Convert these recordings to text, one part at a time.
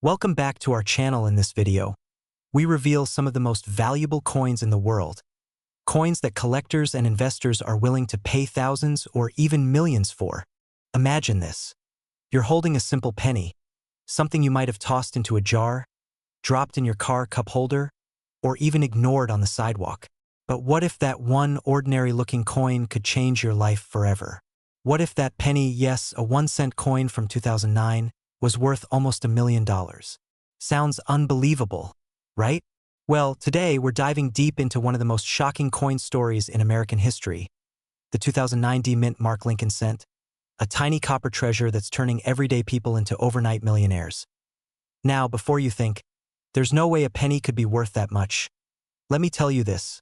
Welcome back to our channel. In this video, we reveal some of the most valuable coins in the world, coins that collectors and investors are willing to pay thousands or even millions for. Imagine this. You're holding a simple penny, something you might have tossed into a jar, dropped in your car cup holder, or even ignored on the sidewalk. But what if that one ordinary-looking coin could change your life forever? What if that penny, yes, a 1-cent coin from 2009, was worth almost $1 million? Sounds unbelievable, right? Well, today we're diving deep into one of the most shocking coin stories in American history, the 2009 D-Mint Mark Lincoln cent, a tiny copper treasure that's turning everyday people into overnight millionaires. Now, before you think, there's no way a penny could be worth that much, let me tell you this.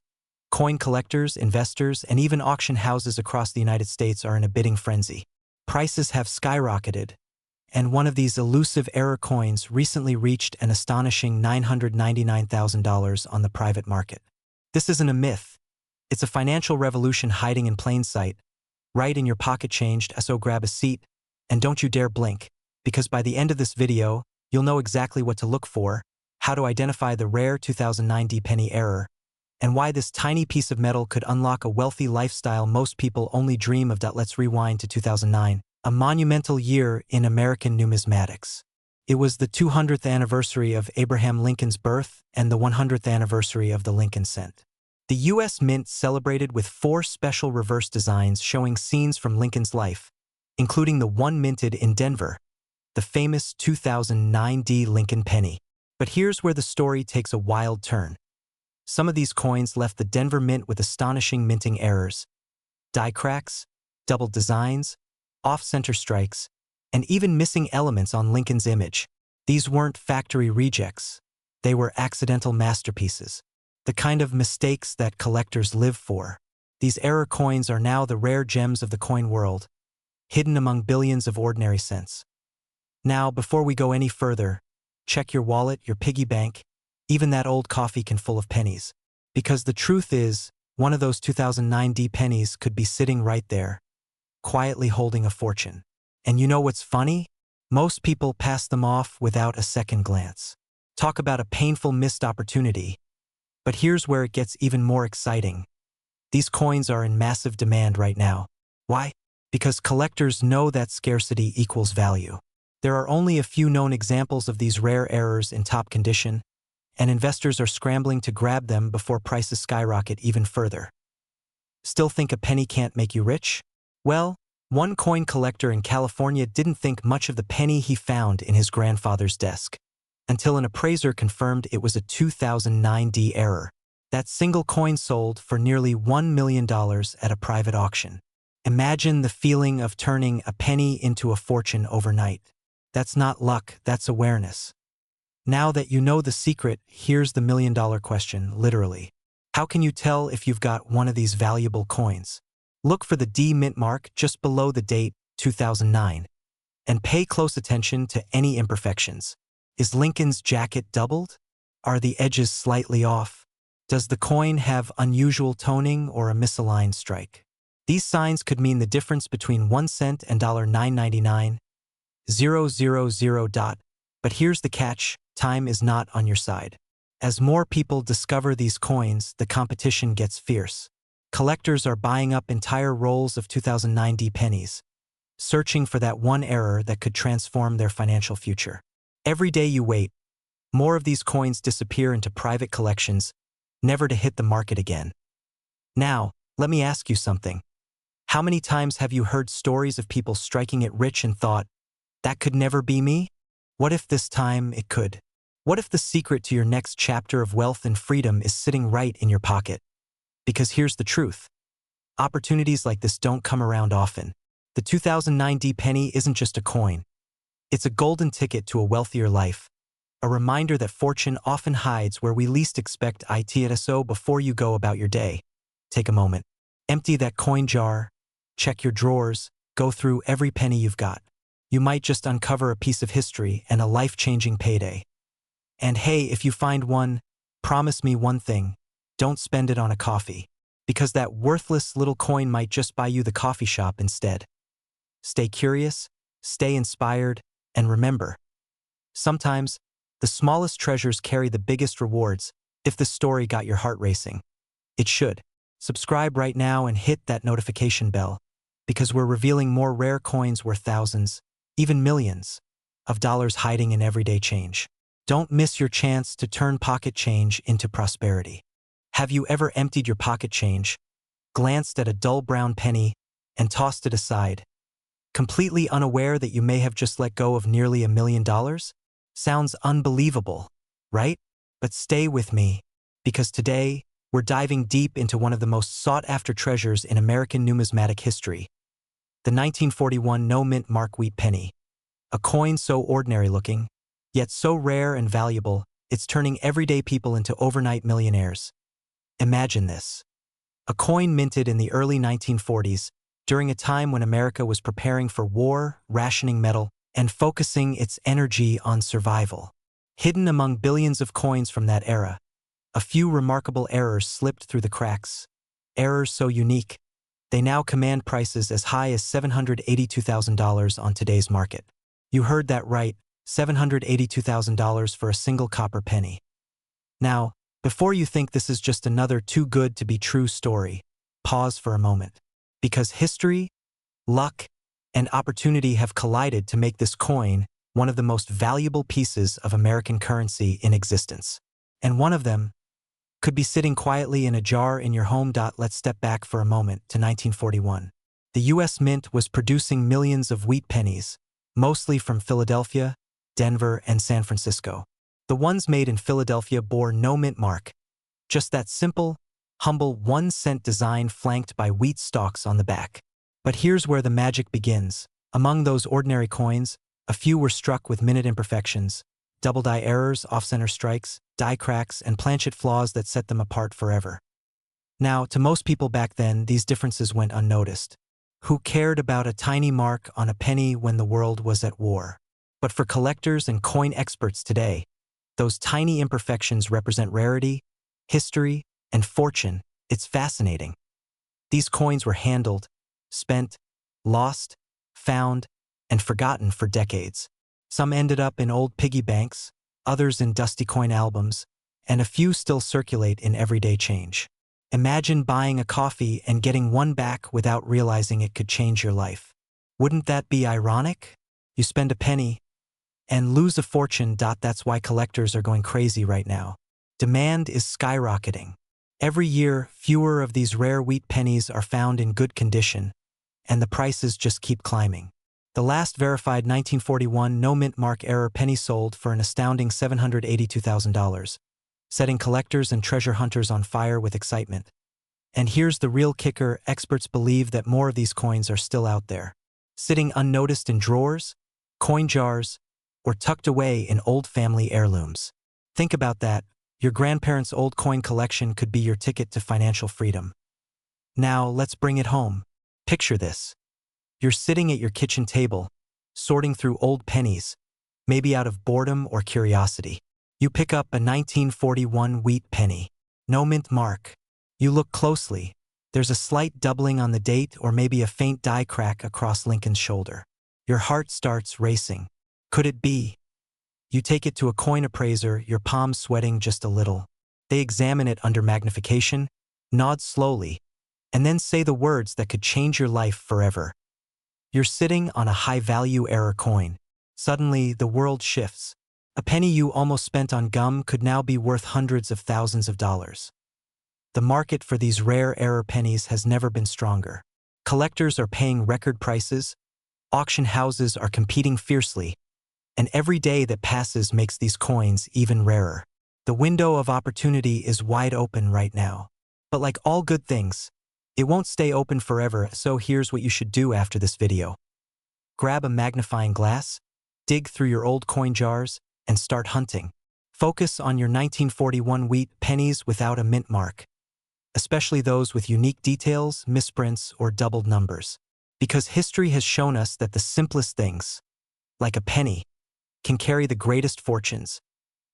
Coin collectors, investors, and even auction houses across the United States are in a bidding frenzy. Prices have skyrocketed, and one of these elusive error coins recently reached an astonishing $999,000 on the private market. This isn't a myth. It's a financial revolution hiding in plain sight, right in your pocket changed, so grab a seat, and don't you dare blink, because by the end of this video, you'll know exactly what to look for, how to identify the rare 2009 D-penny error, and why this tiny piece of metal could unlock a wealthy lifestyle most people only dream of. Let's rewind to 2009. A monumental year in American numismatics. It was the 200th anniversary of Abraham Lincoln's birth and the 100th anniversary of the Lincoln cent. The U.S. Mint celebrated with 4 special reverse designs showing scenes from Lincoln's life, including the one minted in Denver, the famous 2009 D Lincoln penny. But here's where the story takes a wild turn. Some of these coins left the Denver Mint with astonishing minting errors, die cracks, double designs, off-center strikes, and even missing elements on Lincoln's image. These weren't factory rejects. They were accidental masterpieces, the kind of mistakes that collectors live for. These error coins are now the rare gems of the coin world, hidden among billions of ordinary cents. Now, before we go any further, check your wallet, your piggy bank, even that old coffee can full of pennies. Because the truth is, one of those 2009 D pennies could be sitting right there, quietly holding a fortune. And you know what's funny? Most people pass them off without a second glance. Talk about a painful missed opportunity. But here's where it gets even more exciting. These coins are in massive demand right now. Why? Because collectors know that scarcity equals value. There are only a few known examples of these rare errors in top condition, and investors are scrambling to grab them before prices skyrocket even further. Still think a penny can't make you rich? Well, one coin collector in California didn't think much of the penny he found in his grandfather's desk, until an appraiser confirmed it was a 2009 D error. That single coin sold for nearly $1 million at a private auction. Imagine the feeling of turning a penny into a fortune overnight. That's not luck, that's awareness. Now that you know the secret, here's the million-dollar question, literally. How can you tell if you've got one of these valuable coins? Look for the D mint mark just below the date, 2009, and pay close attention to any imperfections. Is Lincoln's jacket doubled? Are the edges slightly off? Does the coin have unusual toning or a misaligned strike? These signs could mean the difference between 1 cent and $9.99, 000. But here's the catch, time is not on your side. As more people discover these coins, the competition gets fierce. Collectors are buying up entire rolls of 2009 D pennies, searching for that one error that could transform their financial future. Every day you wait, more of these coins disappear into private collections, never to hit the market again. Now, let me ask you something. How many times have you heard stories of people striking it rich and thought, that could never be me? What if this time it could? What if the secret to your next chapter of wealth and freedom is sitting right in your pocket? Because here's the truth. Opportunities like this don't come around often. The 2009 D penny isn't just a coin. It's a golden ticket to a wealthier life. A reminder that fortune often hides where we least expect it. So before you go about your day, take a moment. Empty that coin jar, check your drawers, go through every penny you've got. You might just uncover a piece of history and a life-changing payday. And hey, if you find one, promise me one thing. Don't spend it on a coffee, because that worthless little coin might just buy you the coffee shop instead. Stay curious, stay inspired, and remember, sometimes The smallest treasures carry the biggest rewards. If this story got your heart racing, it should. Subscribe right now and hit that notification bell, because we're revealing more rare coins worth thousands, even millions, of dollars hiding in everyday change. Don't miss your chance to turn pocket change into prosperity. Have you ever emptied your pocket change, glanced at a dull brown penny, and tossed it aside, completely unaware that you may have just let go of nearly $1 million? Sounds unbelievable, right? But stay with me, because today, we're diving deep into one of the most sought-after treasures in American numismatic history, the 1941 no-mint mark wheat penny. A coin so ordinary-looking, yet so rare and valuable, it's turning everyday people into overnight millionaires. Imagine this. A coin minted in the early 1940s, during a time when America was preparing for war, rationing metal, and focusing its energy on survival. Hidden among billions of coins from that era, a few remarkable errors slipped through the cracks. Errors so unique, they now command prices as high as $782,000 on today's market. You heard that right, $782,000 for a single copper penny. Now, before you think this is just another too good to be true story, pause for a moment. Because history, luck, and opportunity have collided to make this coin one of the most valuable pieces of American currency in existence. And one of them could be sitting quietly in a jar in your home. Let's step back for a moment to 1941. The U.S. Mint was producing millions of wheat pennies, mostly from Philadelphia, Denver, and San Francisco. The ones made in Philadelphia bore no mint mark, just that simple, humble 1-cent design flanked by wheat stalks on the back. But here's where the magic begins. Among those ordinary coins, a few were struck with minute imperfections, double-die errors, off-center strikes, die cracks, and planchet flaws that set them apart forever. Now, to most people back then, these differences went unnoticed. Who cared about a tiny mark on a penny when the world was at war? But for collectors and coin experts today, those tiny imperfections represent rarity, history, and fortune. It's fascinating. These coins were handled, spent, lost, found, and forgotten for decades. Some ended up in old piggy banks, others in dusty coin albums, and a few still circulate in everyday change. Imagine buying a coffee and getting one back without realizing it could change your life. Wouldn't that be ironic? You spend a penny and lose a fortune. That's why collectors are going crazy right now. Demand is skyrocketing. Every year, fewer of these rare wheat pennies are found in good condition, and the prices just keep climbing. The last verified 1941 no-mint mark error penny sold for an astounding $782,000, setting collectors and treasure hunters on fire with excitement. And here's the real kicker: experts believe that more of these coins are still out there, sitting unnoticed in drawers, coin jars, or tucked away in old family heirlooms. Think about that. Your grandparents' old coin collection could be your ticket to financial freedom. Now, let's bring it home. Picture this. You're sitting at your kitchen table, sorting through old pennies, maybe out of boredom or curiosity. You pick up a 1941 wheat penny. No mint mark. You look closely. There's a slight doubling on the date or maybe a faint die crack across Lincoln's shoulder. Your heart starts racing. Could it be? You take it to a coin appraiser, your palms sweating just a little. They examine it under magnification, nod slowly, and then say the words that could change your life forever. You're sitting on a high-value error coin. Suddenly, the world shifts. A penny you almost spent on gum could now be worth hundreds of thousands of dollars. The market for these rare error pennies has never been stronger. Collectors are paying record prices, auction houses are competing fiercely, and every day that passes makes these coins even rarer. The window of opportunity is wide open right now. But like all good things, it won't stay open forever, so here's what you should do after this video. Grab a magnifying glass, dig through your old coin jars, and start hunting. Focus on your 1941 wheat pennies without a mint mark, especially those with unique details, misprints, or doubled numbers. Because history has shown us that the simplest things, like a penny, can carry the greatest fortunes.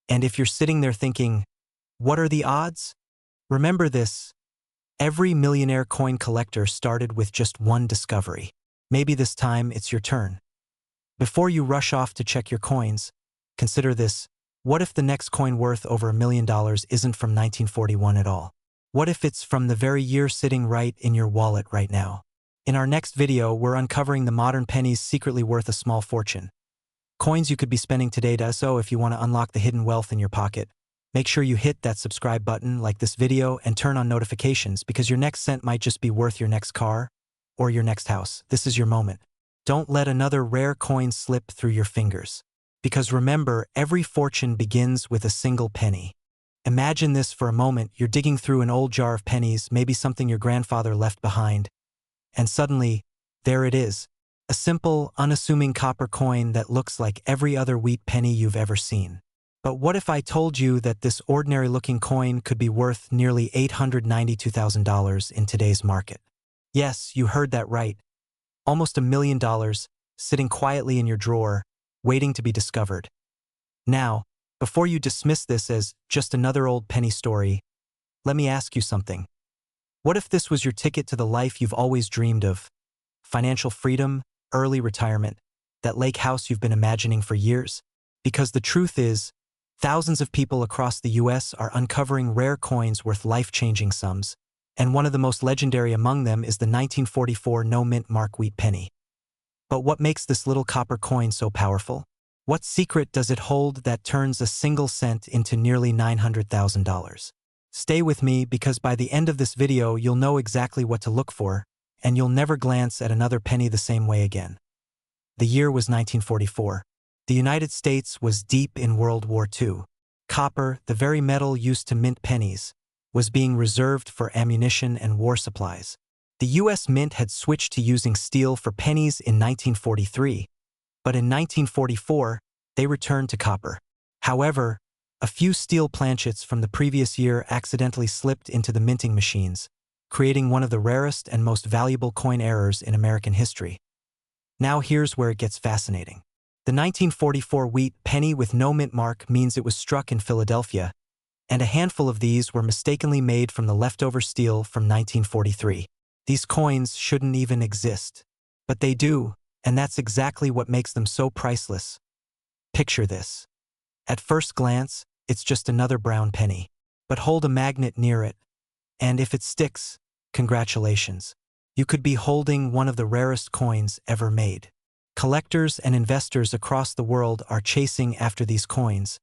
And if you're sitting there thinking, what are the odds? Remember this: every millionaire coin collector started with just one discovery. Maybe this time it's your turn. Before you rush off to check your coins, consider this: What if the next coin worth over $1 million isn't from 1941 at all? What if it's from the very year sitting right in your wallet right now? In our next video, we're uncovering the modern pennies secretly worth a small fortune. Coins you could be spending today. So if you want to unlock the hidden wealth in your pocket, make sure you hit that subscribe button, like this video, and turn on notifications because your next cent might just be worth your next car or your next house. This is your moment. Don't let another rare coin slip through your fingers. Because remember, every fortune begins with a single penny. Imagine this for a moment. You're digging through an old jar of pennies, maybe something your grandfather left behind, and suddenly, there it is. A simple, unassuming copper coin that looks like every other wheat penny you've ever seen. But what if I told you that this ordinary-looking coin could be worth nearly $892,000 in today's market? Yes, you heard that right. Almost $1 million, sitting quietly in your drawer, waiting to be discovered. Now, before you dismiss this as just another old penny story, let me ask you something. What if this was your ticket to the life you've always dreamed of? Financial freedom, early retirement, that lake house you've been imagining for years? Because the truth is, thousands of people across the US are uncovering rare coins worth life-changing sums, and one of the most legendary among them is the 1944 no-mint mark wheat penny. But what makes this little copper coin so powerful? What secret does it hold that turns a single cent into nearly $900,000? Stay with me because by the end of this video you'll know exactly what to look for, and you'll never glance at another penny the same way again. The year was 1944. The United States was deep in World War II. Copper, the very metal used to mint pennies, was being reserved for ammunition and war supplies. The U.S. Mint had switched to using steel for pennies in 1943, but in 1944, they returned to copper. However, a few steel planchets from the previous year accidentally slipped into the minting machines, creating one of the rarest and most valuable coin errors in American history. Now here's where it gets fascinating. The 1944 wheat penny with no mint mark means it was struck in Philadelphia, and a handful of these were mistakenly made from the leftover steel from 1943. These coins shouldn't even exist. But they do, and that's exactly what makes them so priceless. Picture this. At first glance, it's just another brown penny. But hold a magnet near it, and if it sticks, congratulations. You could be holding one of the rarest coins ever made. Collectors and investors across the world are chasing after these coins,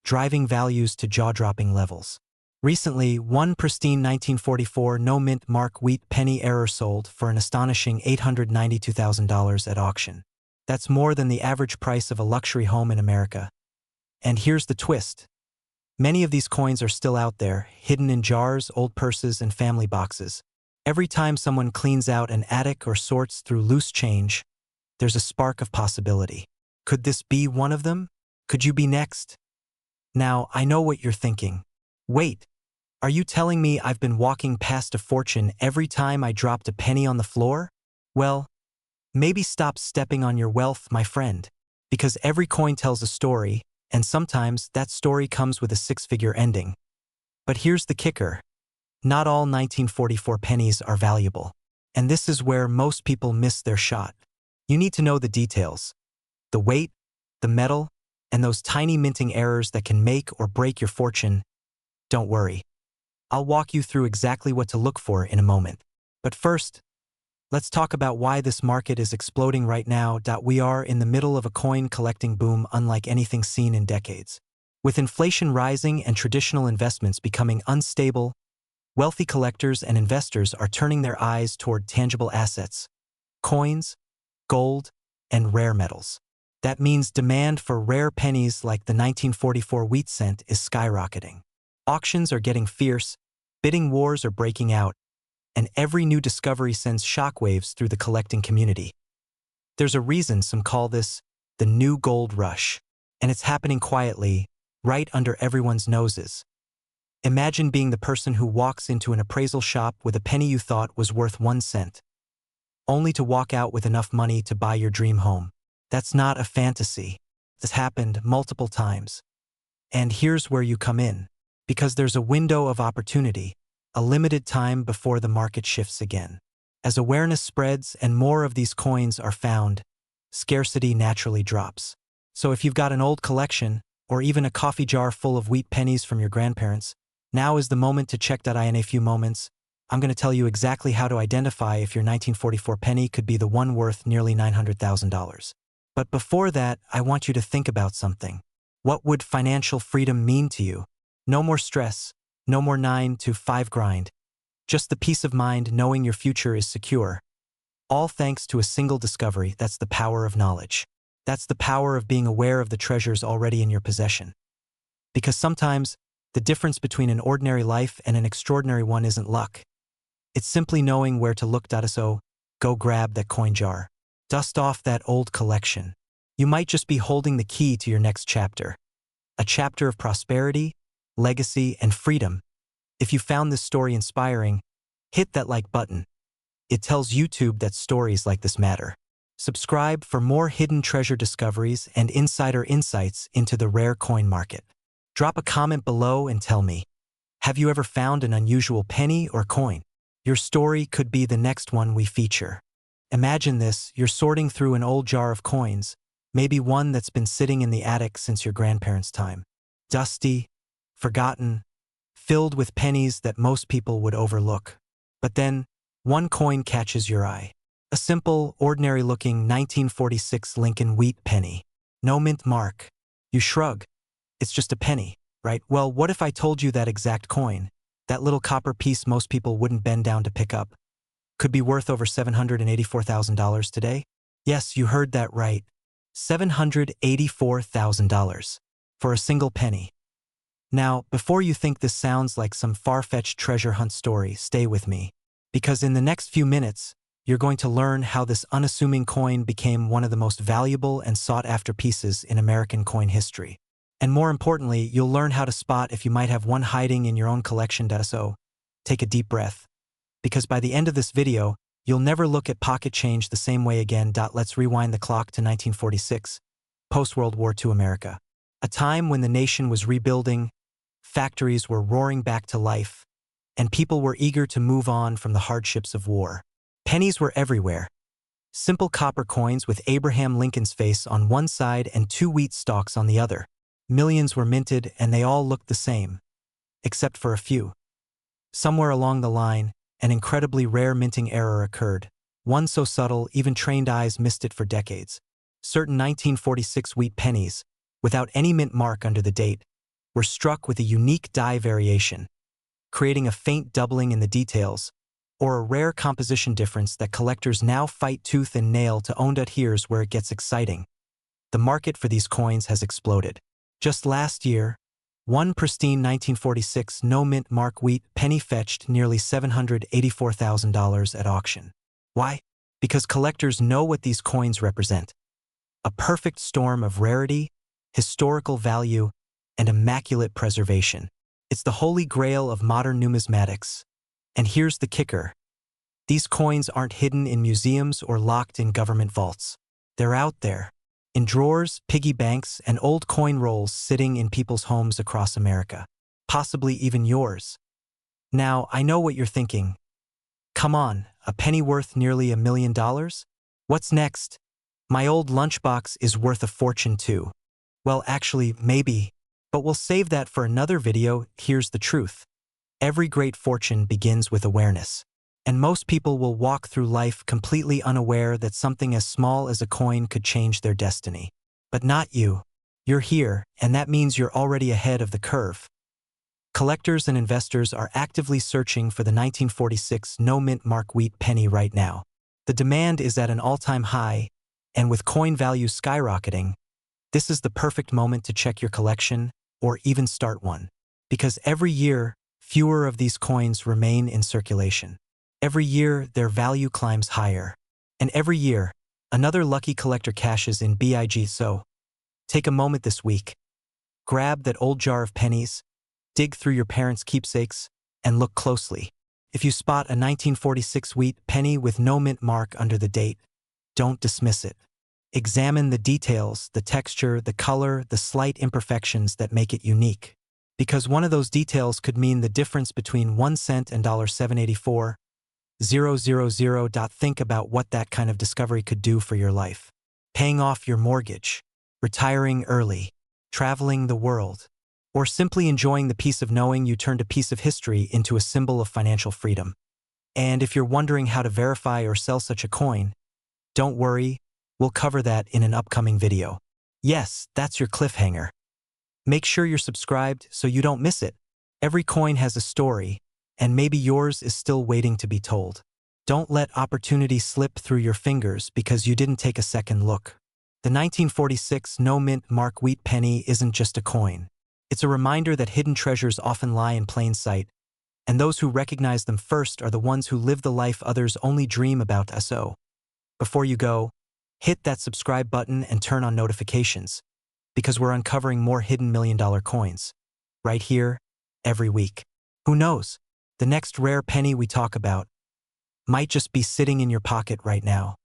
driving values to jaw-dropping levels. Recently, one pristine 1944 no-mint mark wheat penny error sold for an astonishing $892,000 at auction. That's more than the average price of a luxury home in America. And here's the twist. Many of these coins are still out there, hidden in jars, old purses, and family boxes. Every time someone cleans out an attic or sorts through loose change, there's a spark of possibility. Could this be one of them? Could you be next? Now, I know what you're thinking. Wait, are you telling me I've been walking past a fortune every time I dropped a penny on the floor? Well, maybe stop stepping on your wealth, my friend, because every coin tells a story, and sometimes that story comes with a six-figure ending. But here's the kicker. Not all 1944 pennies are valuable, and this is where most people miss their shot. You need to know the details. The weight, the metal, and those tiny minting errors that can make or break your fortune. Don't worry. I'll walk you through exactly what to look for in a moment. But first, let's talk about why this market is exploding right now. We are in the middle of a coin collecting boom unlike anything seen in decades. With inflation rising and traditional investments becoming unstable, wealthy collectors and investors are turning their eyes toward tangible assets, coins, gold, and rare metals. That means demand for rare pennies like the 1944 wheat cent is skyrocketing. Auctions are getting fierce, bidding wars are breaking out, and every new discovery sends shockwaves through the collecting community. There's a reason some call this the new gold rush, and it's happening quietly, right under everyone's noses. Imagine being the person who walks into an appraisal shop with a penny you thought was worth 1 cent, only to walk out with enough money to buy your dream home. That's not a fantasy. This happened multiple times. And here's where you come in. Because there's a window of opportunity, a limited time before the market shifts again. As awareness spreads and more of these coins are found, scarcity naturally drops. So if you've got an old collection, or even a coffee jar full of wheat pennies from your grandparents, now is the moment to check. In a few moments, I'm going to tell you exactly how to identify if your 1944 penny could be the one worth nearly $900,000. But before that, I want you to think about something. What would financial freedom mean to you? No more stress, no more 9 to 5 grind. Just the peace of mind knowing your future is secure. All thanks to a single discovery. That's the power of knowledge. That's the power of being aware of the treasures already in your possession. Because sometimes, the difference between an ordinary life and an extraordinary one isn't luck. It's simply knowing where to look. So, go grab that coin jar. Dust off that old collection. You might just be holding the key to your next chapter. A chapter of prosperity, legacy, and freedom. If you found this story inspiring, hit that like button. It tells YouTube that stories like this matter. Subscribe for more hidden treasure discoveries and insider insights into the rare coin market. Drop a comment below and tell me, have you ever found an unusual penny or coin? Your story could be the next one we feature. Imagine this, you're sorting through an old jar of coins, maybe one that's been sitting in the attic since your grandparents' time. Dusty, forgotten, filled with pennies that most people would overlook. But then, one coin catches your eye. A simple, ordinary-looking 1946 Lincoln Wheat Penny. No mint mark. You shrug. It's just a penny, right? Well, what if I told you that exact coin, that little copper piece most people wouldn't bend down to pick up, could be worth over $784,000 today? Yes, you heard that right. $784,000 for a single penny. Now, before you think this sounds like some far-fetched treasure hunt story, stay with me. Because in the next few minutes, you're going to learn how this unassuming coin became one of the most valuable and sought-after pieces in American coin history. And more importantly, you'll learn how to spot if you might have one hiding in your own collection. So, take a deep breath. Because by the end of this video, you'll never look at pocket change the same way again. Let's rewind the clock to 1946, post-World War II America. A time when the nation was rebuilding, factories were roaring back to life, and people were eager to move on from the hardships of war. Pennies were everywhere. Simple copper coins with Abraham Lincoln's face on one side and 2 wheat stalks on the other. Millions were minted and they all looked the same, except for a few. Somewhere along the line, an incredibly rare minting error occurred, one so subtle even trained eyes missed it for decades. Certain 1946 wheat pennies, without any mint mark under the date, were struck with a unique die variation, creating a faint doubling in the details, or a rare composition difference that collectors now fight tooth and nail to own. Here's where it gets exciting. The market for these coins has exploded. Just last year, one pristine 1946 no-mint mark wheat penny fetched nearly $784,000 at auction. Why? Because collectors know what these coins represent. A perfect storm of rarity, historical value, and immaculate preservation. It's the holy grail of modern numismatics. And here's the kicker. These coins aren't hidden in museums or locked in government vaults. They're out there, in drawers, piggy banks, and old coin rolls sitting in people's homes across America. Possibly even yours. Now, I know what you're thinking. Come on, a penny worth nearly $1 million? What's next? My old lunchbox is worth a fortune too. Well, actually, maybe. But we'll save that for another video. Here's the truth. Every great fortune begins with awareness. And most people will walk through life completely unaware that something as small as a coin could change their destiny. But not you. You're here, and that means you're already ahead of the curve. Collectors and investors are actively searching for the 1946 no-mint mark wheat penny right now. The demand is at an all-time high, and with coin values skyrocketing, this is the perfect moment to check your collection or even start one. Because every year, fewer of these coins remain in circulation. Every year, their value climbs higher. And every year, another lucky collector cashes in. So, take a moment this week. Grab that old jar of pennies, dig through your parents' keepsakes, and look closely. If you spot a 1946 wheat penny with no mint mark under the date, don't dismiss it. Examine the details, the texture, the color, the slight imperfections that make it unique. Because one of those details could mean the difference between 1 cent and $784,000. Think about what that kind of discovery could do for your life. Paying off your mortgage, retiring early, traveling the world, or simply enjoying the peace of knowing you turned a piece of history into a symbol of financial freedom. And if you're wondering how to verify or sell such a coin, don't worry, we'll cover that in an upcoming video. Yes, that's your cliffhanger. Make sure you're subscribed so you don't miss it. Every coin has a story, and maybe yours is still waiting to be told. Don't let opportunity slip through your fingers because you didn't take a second look. The 1946 no-mint mark Wheat Penny isn't just a coin. It's a reminder that hidden treasures often lie in plain sight, and those who recognize them first are the ones who live the life others only dream about. So, before you go, hit that subscribe button and turn on notifications, because we're uncovering more hidden million-dollar coins, right here, every week. Who knows? The next rare penny we talk about might just be sitting in your pocket right now.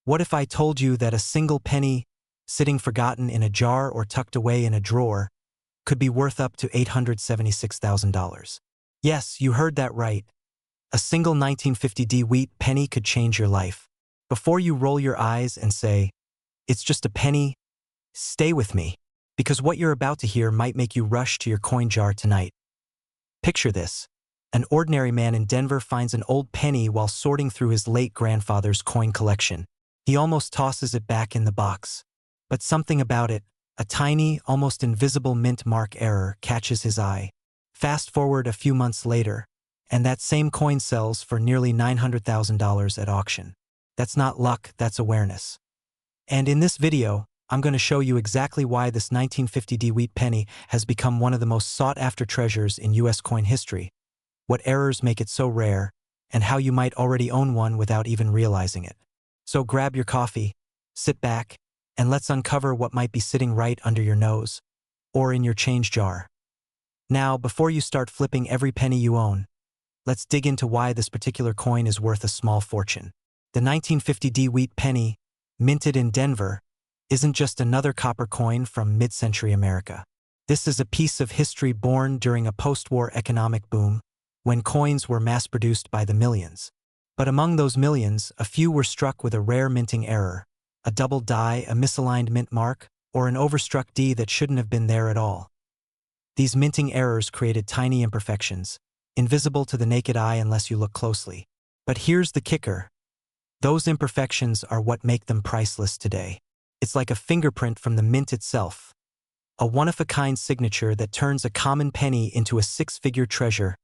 What if I told you that a single penny, sitting forgotten in a jar or tucked away in a drawer, could be worth up to $876,000? Yes, you heard that right. A single 1950 wheat penny could change your life. Before you roll your eyes and say, "It's just a penny," stay with me, because what you're about to hear might make you rush to your coin jar tonight. Picture this. An ordinary man in Denver finds an old penny while sorting through his late grandfather's coin collection. He almost tosses it back in the box. But something about it, a tiny, almost invisible mint mark error, catches his eye. Fast forward a few months later, and that same coin sells for nearly $900,000 at auction. That's not luck, that's awareness. And in this video, I'm going to show you exactly why this 1950 wheat penny has become one of the most sought-after treasures in U.S. coin history, what errors make it so rare, and how you might already own one without even realizing it. So grab your coffee, sit back, and let's uncover what might be sitting right under your nose, or in your change jar. Now, before you start flipping every penny you own, let's dig into why this particular coin is worth a small fortune. The 1950 wheat penny, minted in Denver, isn't just another copper coin from mid-century America. This is a piece of history born during a post-war economic boom, when coins were mass-produced by the millions. But among those millions, a few were struck with a rare minting error, a double die, a misaligned mint mark, or an overstruck D that shouldn't have been there at all. These minting errors created tiny imperfections, invisible to the naked eye unless you look closely. But here's the kicker. Those imperfections are what make them priceless today. It's like a fingerprint from the mint itself, a one-of-a-kind signature that turns a common penny into a six-figure treasure.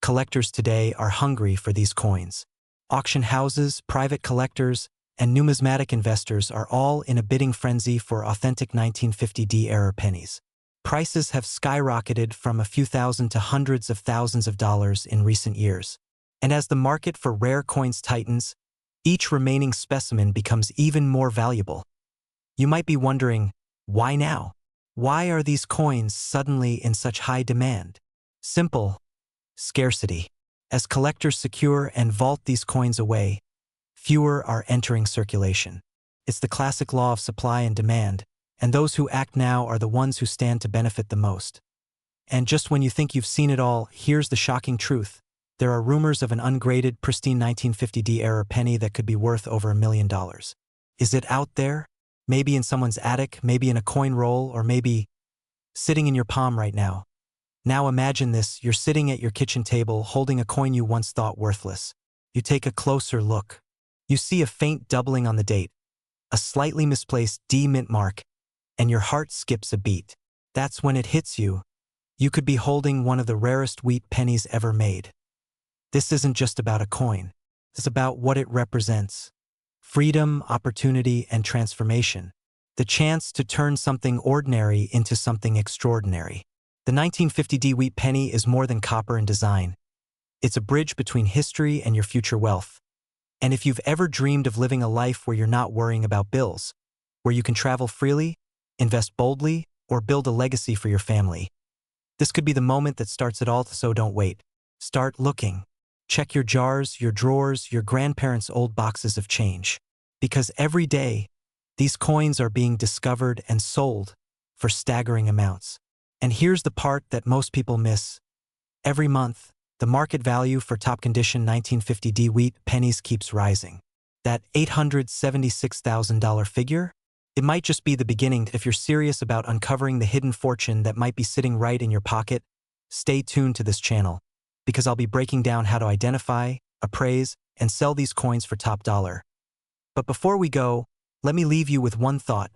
Collectors today are hungry for these coins. Auction houses, private collectors, and numismatic investors are all in a bidding frenzy for authentic 1950 era pennies. Prices have skyrocketed from a few thousand to hundreds of thousands of dollars in recent years. And as the market for rare coins tightens, each remaining specimen becomes even more valuable. You might be wondering, why now? Why are these coins suddenly in such high demand? Simple. Scarcity. As collectors secure and vault these coins away, fewer are entering circulation. It's the classic law of supply and demand, and those who act now are the ones who stand to benefit the most. And just when you think you've seen it all, here's the shocking truth. There are rumors of an ungraded, pristine 1950 era penny that could be worth over $1 million. Is it out there? Maybe in someone's attic, maybe in a coin roll, or maybe sitting in your palm right now. Now imagine this, you're sitting at your kitchen table holding a coin you once thought worthless. You take a closer look. You see a faint doubling on the date, a slightly misplaced D mint mark, and your heart skips a beat. That's when it hits you. You could be holding one of the rarest wheat pennies ever made. This isn't just about a coin. It's about what it represents. Freedom, opportunity, and transformation. The chance to turn something ordinary into something extraordinary. The 1950 wheat penny is more than copper in design. It's a bridge between history and your future wealth. And if you've ever dreamed of living a life where you're not worrying about bills, where you can travel freely, invest boldly, or build a legacy for your family, this could be the moment that starts it all, so don't wait. Start looking. Check your jars, your drawers, your grandparents' old boxes of change. Because every day, these coins are being discovered and sold for staggering amounts. And here's the part that most people miss. Every month, the market value for top-condition 1950 wheat pennies keeps rising. That $876,000 figure? It might just be the beginning. If you're serious about uncovering the hidden fortune that might be sitting right in your pocket, stay tuned to this channel, because I'll be breaking down how to identify, appraise, and sell these coins for top dollar. But before we go, let me leave you with one thought.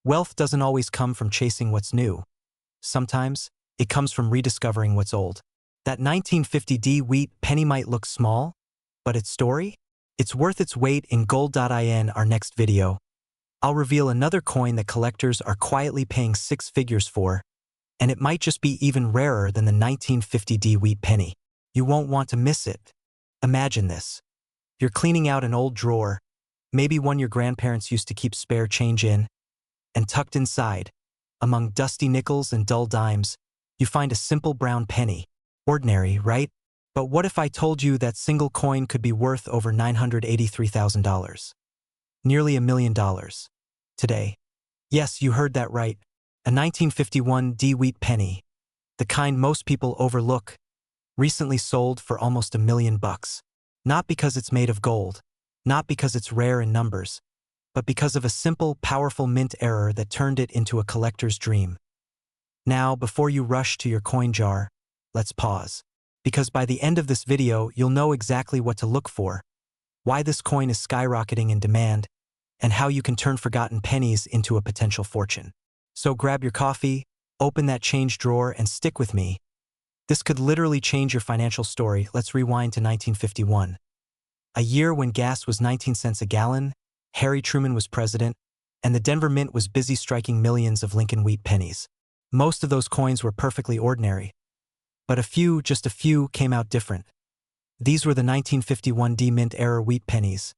Wealth doesn't always come from chasing what's new. Sometimes, it comes from rediscovering what's old. That 1950 wheat penny might look small, but its story? It's worth its weight in gold. In our next video, I'll reveal another coin that collectors are quietly paying six figures for, and it might just be even rarer than the 1950 wheat penny. You won't want to miss it. Imagine this. You're cleaning out an old drawer, maybe one your grandparents used to keep spare change in, and tucked inside, among dusty nickels and dull dimes, you find a simple brown penny. Ordinary, right? But what if I told you that single coin could be worth over $983,000? Nearly $1 million. Today. Yes, you heard that right. A 1951 wheat penny, the kind most people overlook, recently sold for almost $1 million. Not because it's made of gold, not because it's rare in numbers, but because of a simple, powerful mint error that turned it into a collector's dream. Now, before you rush to your coin jar, let's pause. Because by the end of this video, you'll know exactly what to look for, why this coin is skyrocketing in demand, and how you can turn forgotten pennies into a potential fortune. So grab your coffee, open that change drawer, and stick with me. This could literally change your financial story. Let's rewind to 1951. A year when gas was 19 cents a gallon, Harry Truman was president, and the Denver Mint was busy striking millions of Lincoln wheat pennies. Most of those coins were perfectly ordinary, but just a few, came out different. These were the 1951 Mint-era wheat pennies,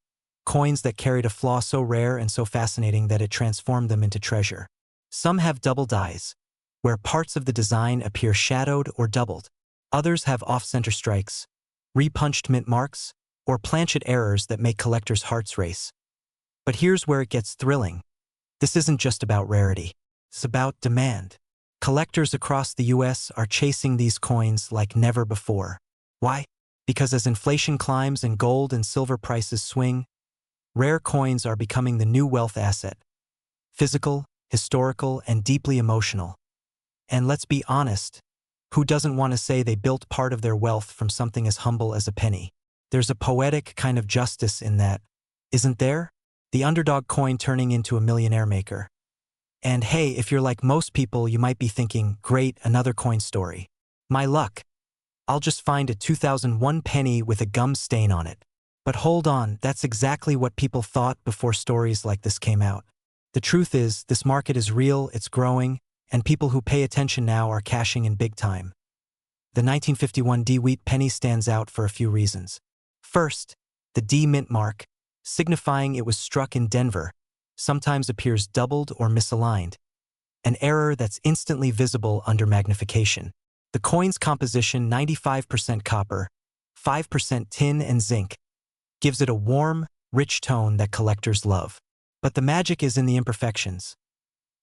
coins that carried a flaw so rare and so fascinating that it transformed them into treasure. Some have double dies, where parts of the design appear shadowed or doubled. Others have off-center strikes, repunched mint marks, or planchet errors that make collectors' hearts race. But here's where it gets thrilling. This isn't just about rarity. It's about demand. Collectors across the US are chasing these coins like never before. Why? Because as inflation climbs and gold and silver prices swing, rare coins are becoming the new wealth asset. Physical, historical, and deeply emotional. And let's be honest, who doesn't want to say they built part of their wealth from something as humble as a penny? There's a poetic kind of justice in that, isn't there? The underdog coin turning into a millionaire maker. And hey, if you're like most people, you might be thinking, great, another coin story. My luck. I'll just find a 2001 penny with a gum stain on it. But hold on, that's exactly what people thought before stories like this came out. The truth is, this market is real, it's growing, and people who pay attention now are cashing in big time. The 1951 wheat penny stands out for a few reasons. First, the D mint mark, signifying it was struck in Denver, sometimes appears doubled or misaligned, an error that's instantly visible under magnification. The coin's composition, 95% copper, 5% tin and zinc, gives it a warm, rich tone that collectors love. But the magic is in the imperfections.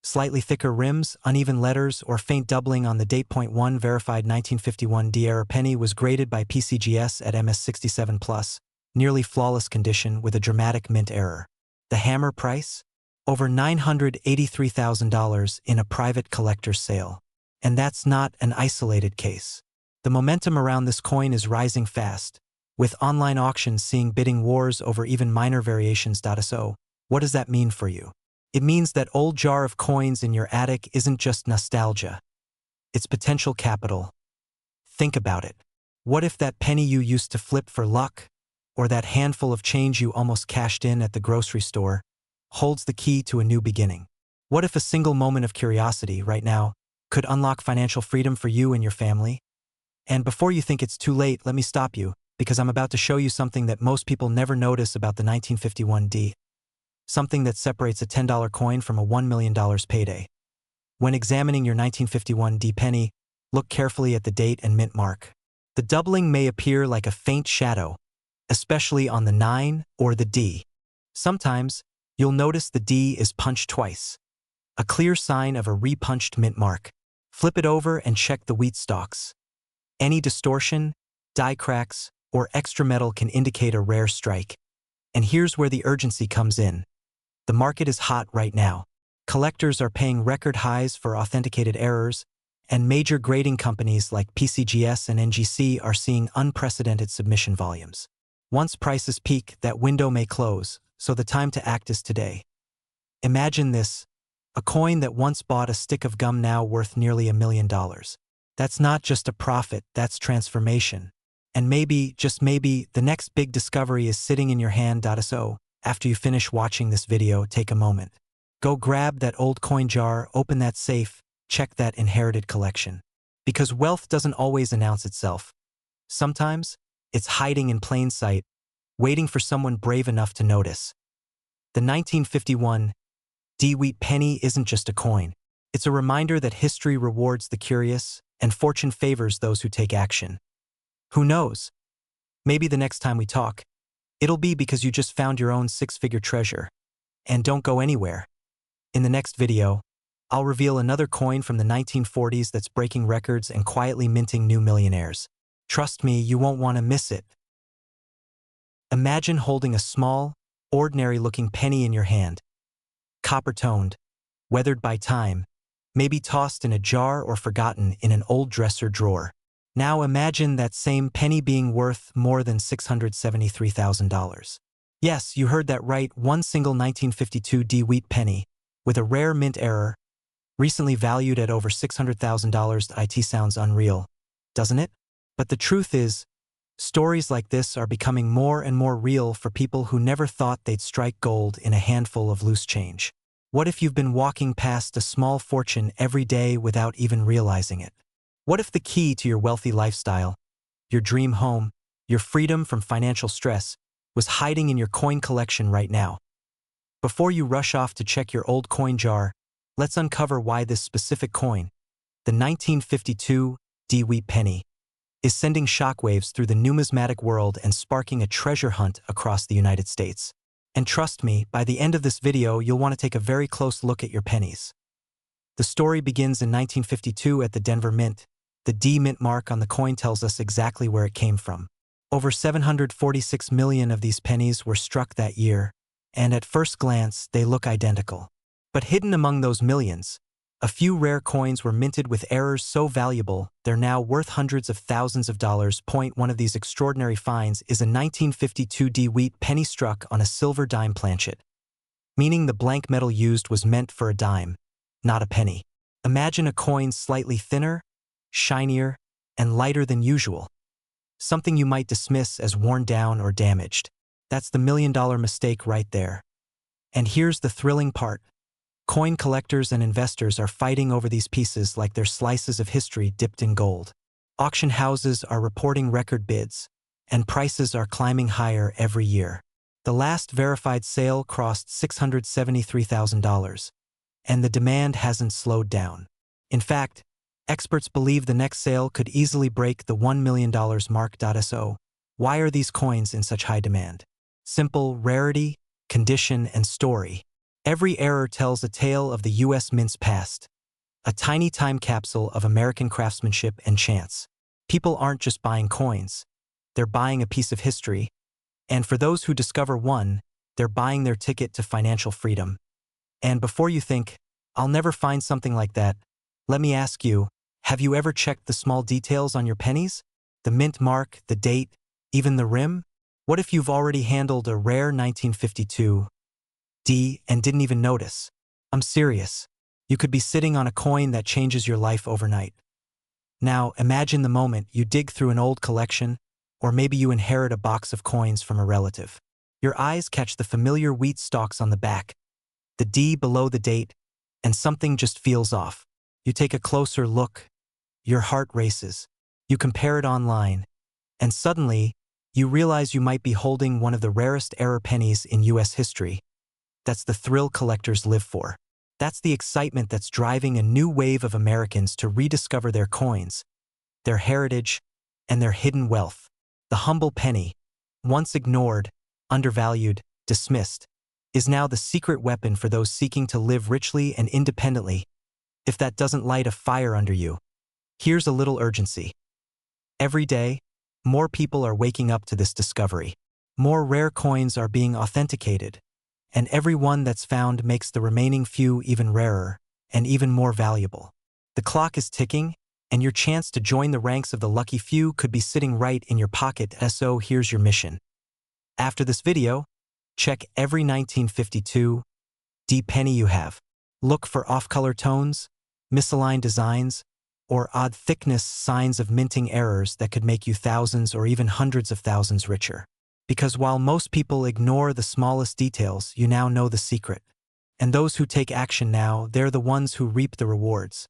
Slightly thicker rims, uneven letters, or faint doubling on the date. .1 verified 1951 D-era penny was graded by PCGS at MS67+, nearly flawless condition with a dramatic mint error. The hammer price? Over $983,000 in a private collector's sale. And that's not an isolated case. The momentum around this coin is rising fast, with online auctions seeing bidding wars over even minor variations. So, what does that mean for you? It means that old jar of coins in your attic isn't just nostalgia. It's potential capital. Think about it. What if that penny you used to flip for luck, or that handful of change you almost cashed in at the grocery store, holds the key to a new beginning? What if a single moment of curiosity right now could unlock financial freedom for you and your family? And before you think it's too late, let me stop you, because I'm about to show you something that most people never notice about the 1951 D. Something that separates a $10 coin from a $1 million payday. When examining your 1951 D penny, look carefully at the date and mint mark. The doubling may appear like a faint shadow, especially on the 9 or the D. Sometimes, you'll notice the D is punched twice, a clear sign of a repunched mint mark. Flip it over and check the wheat stalks. Any distortion, die cracks, or extra metal can indicate a rare strike. And here's where the urgency comes in. The market is hot right now. Collectors are paying record highs for authenticated errors, and major grading companies like PCGS and NGC are seeing unprecedented submission volumes. Once prices peak, that window may close, so the time to act is today. Imagine this: a coin that once bought a stick of gum now worth nearly $1 million. That's not just a profit, that's transformation. And maybe, just maybe, the next big discovery is sitting in your hand. So, after you finish watching this video, take a moment. Go grab that old coin jar, open that safe, check that inherited collection. Because wealth doesn't always announce itself. Sometimes, it's hiding in plain sight, waiting for someone brave enough to notice. The 1951 Wheat Penny isn't just a coin. It's a reminder that history rewards the curious, and fortune favors those who take action. Who knows? Maybe the next time we talk, it'll be because you just found your own six-figure treasure. And don't go anywhere. In the next video, I'll reveal another coin from the 1940s that's breaking records and quietly minting new millionaires. Trust me, you won't want to miss it. Imagine holding a small, ordinary-looking penny in your hand. Copper-toned, weathered by time, maybe tossed in a jar or forgotten in an old dresser drawer. Now imagine that same penny being worth more than $673,000. Yes, you heard that right, one single 1952 Wheat Penny, with a rare mint error, recently valued at over $600,000. It sounds unreal, doesn't it? But the truth is, stories like this are becoming more and more real for people who never thought they'd strike gold in a handful of loose change. What if you've been walking past a small fortune every day without even realizing it? What if the key to your wealthy lifestyle, your dream home, your freedom from financial stress, was hiding in your coin collection right now? Before you rush off to check your old coin jar, let's uncover why this specific coin, the 1952 Wheat Penny, is sending shockwaves through the numismatic world and sparking a treasure hunt across the United States. And trust me, by the end of this video, you'll want to take a very close look at your pennies. The story begins in 1952 at the Denver Mint. The D mint mark on the coin tells us exactly where it came from. Over 746 million of these pennies were struck that year, and at first glance, they look identical. But hidden among those millions, a few rare coins were minted with errors so valuable, they're now worth hundreds of thousands of dollars. One of these extraordinary finds is a 1952 Wheat Penny struck on a silver dime planchet, meaning the blank metal used was meant for a dime, not a penny. Imagine a coin slightly thinner, shinier, and lighter than usual. Something you might dismiss as worn down or damaged. That's the million-dollar mistake right there. And here's the thrilling part. Coin collectors and investors are fighting over these pieces like they're slices of history dipped in gold. Auction houses are reporting record bids, and prices are climbing higher every year. The last verified sale crossed $673,000, and the demand hasn't slowed down. In fact, experts believe the next sale could easily break the $1 million mark. So, why are these coins in such high demand? Simple: rarity, condition, and story. Every error tells a tale of the U.S. Mint's past, a tiny time capsule of American craftsmanship and chance. People aren't just buying coins, they're buying a piece of history. And for those who discover one, they're buying their ticket to financial freedom. And before you think, I'll never find something like that, let me ask you, have you ever checked the small details on your pennies? The mint mark, the date, even the rim? What if you've already handled a rare 1952 and didn't even notice? I'm serious. You could be sitting on a coin that changes your life overnight. Now, imagine the moment you dig through an old collection, or maybe you inherit a box of coins from a relative. Your eyes catch the familiar wheat stalks on the back, the D below the date, and something just feels off. You take a closer look, your heart races. You compare it online, and suddenly, you realize you might be holding one of the rarest error pennies in U.S. history. That's the thrill collectors live for. That's the excitement that's driving a new wave of Americans to rediscover their coins, their heritage, and their hidden wealth. The humble penny, once ignored, undervalued, dismissed, is now the secret weapon for those seeking to live richly and independently. If that doesn't light a fire under you, here's a little urgency. Every day, more people are waking up to this discovery. More rare coins are being authenticated, and every one that's found makes the remaining few even rarer and even more valuable. The clock is ticking, and your chance to join the ranks of the lucky few could be sitting right in your pocket. So here's your mission. After this video, check every 1952 D penny you have. Look for off-color tones, misaligned designs, or odd thickness signs of minting errors that could make you thousands or even hundreds of thousands richer. Because while most people ignore the smallest details, you now know the secret. And those who take action now, they're the ones who reap the rewards.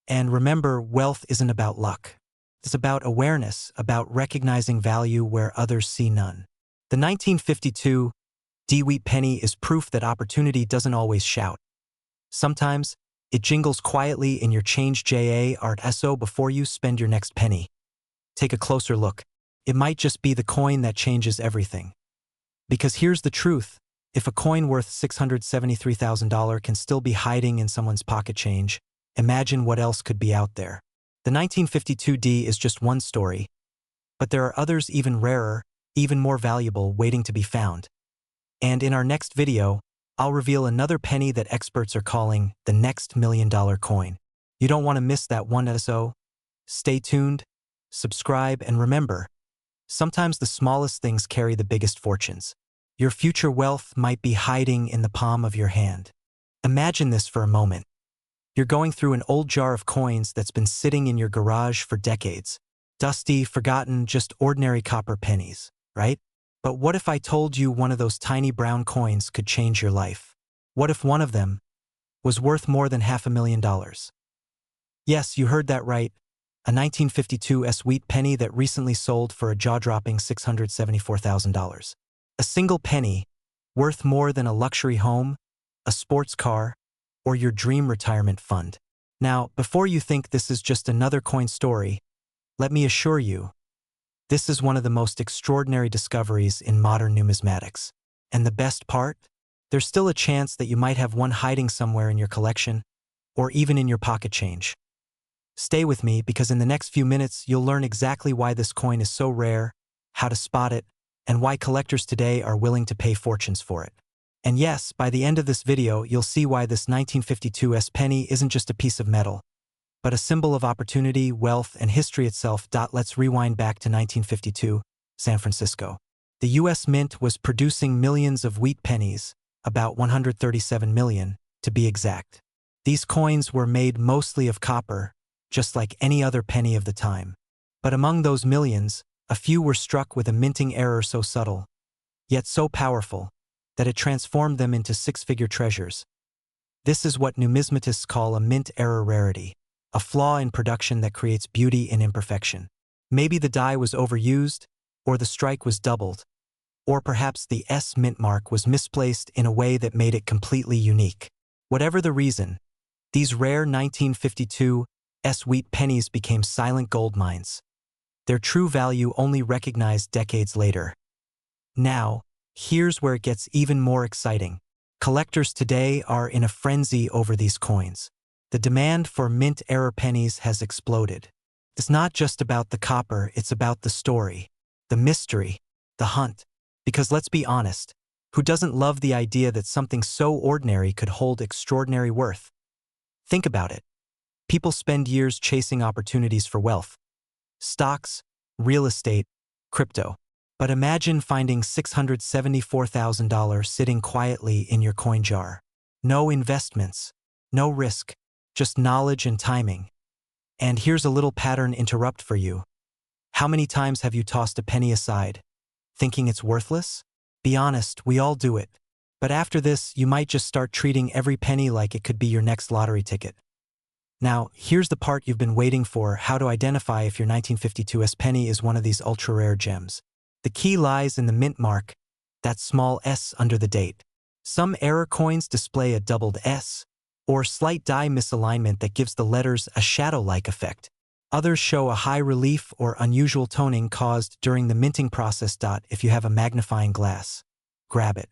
And remember, wealth isn't about luck. It's about awareness, about recognizing value where others see none. The 1952 D Wheat Penny is proof that opportunity doesn't always shout. Sometimes, it jingles quietly in your change JARTSO before you spend your next penny. Take a closer look. It might just be the coin that changes everything. Because here's the truth. If a coin worth $673,000 can still be hiding in someone's pocket change, imagine what else could be out there. The 1952 D is just one story, but there are others even rarer, even more valuable waiting to be found. And in our next video, I'll reveal another penny that experts are calling the next $1 million coin. You don't want to miss that one, so stay tuned, subscribe, and remember, sometimes the smallest things carry the biggest fortunes. Your future wealth might be hiding in the palm of your hand. Imagine this for a moment. You're going through an old jar of coins that's been sitting in your garage for decades. Dusty, forgotten, just ordinary copper pennies, right? But what if I told you one of those tiny brown coins could change your life? What if one of them was worth more than $500,000? Yes, you heard that right. A 1952 Wheat Penny that recently sold for a jaw-dropping $674,000. A single penny, worth more than a luxury home, a sports car, or your dream retirement fund. Now, before you think this is just another coin story, let me assure you, this is one of the most extraordinary discoveries in modern numismatics. And the best part? There's still a chance that you might have one hiding somewhere in your collection, or even in your pocket change. Stay with me because in the next few minutes you'll learn exactly why this coin is so rare, how to spot it, and why collectors today are willing to pay fortunes for it. And yes, by the end of this video, you'll see why this 1952 penny isn't just a piece of metal, but a symbol of opportunity, wealth, and history itself. Let's rewind back to 1952, San Francisco. The U.S. Mint was producing millions of wheat pennies, about 137 million, to be exact. These coins were made mostly of copper, just like any other penny of the time. But among those millions, a few were struck with a minting error so subtle, yet so powerful, that it transformed them into six-figure treasures. This is what numismatists call a mint error rarity, a flaw in production that creates beauty in imperfection. Maybe the die was overused, or the strike was doubled, or perhaps the S mint mark was misplaced in a way that made it completely unique. Whatever the reason, these rare 1952 wheat pennies became silent gold mines, their true value only recognized decades later. Now, here's where it gets even more exciting. Collectors today are in a frenzy over these coins. The demand for mint error pennies has exploded. It's not just about the copper, it's about the story, the mystery, the hunt. Because let's be honest, who doesn't love the idea that something so ordinary could hold extraordinary worth? Think about it. People spend years chasing opportunities for wealth. Stocks, real estate, crypto. But imagine finding $674,000 sitting quietly in your coin jar. No investments, no risk, just knowledge and timing. And here's a little pattern interrupt for you. How many times have you tossed a penny aside, thinking it's worthless? Be honest, we all do it. But after this, you might just start treating every penny like it could be your next lottery ticket. Now, here's the part you've been waiting for: how to identify if your 1952 penny is one of these ultra-rare gems. The key lies in the mint mark, that small S under the date. Some error coins display a doubled S, or slight die misalignment that gives the letters a shadow-like effect. Others show a high relief or unusual toning caused during the minting process. If you have a magnifying glass, grab it.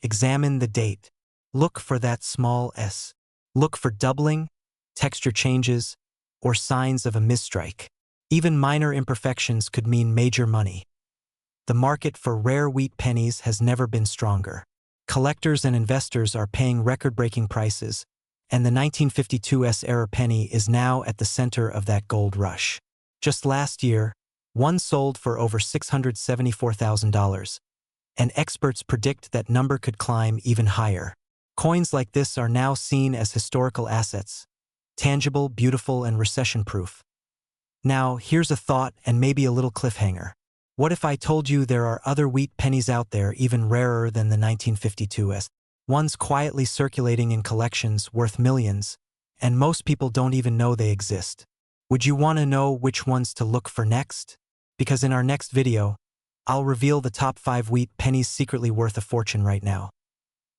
Examine the date. Look for that small S. Look for doubling, texture changes, or signs of a misstrike. Even minor imperfections could mean major money. The market for rare wheat pennies has never been stronger. Collectors and investors are paying record-breaking prices, and the 1952's era penny is now at the center of that gold rush. Just last year, one sold for over $674,000, and experts predict that number could climb even higher. Coins like this are now seen as historical assets, tangible, beautiful, and recession-proof. Now, here's a thought and maybe a little cliffhanger. What if I told you there are other wheat pennies out there even rarer than the 1952's? Ones quietly circulating in collections worth millions, and most people don't even know they exist. Would you want to know which ones to look for next? Because in our next video, I'll reveal the top 5 wheat pennies secretly worth a fortune right now.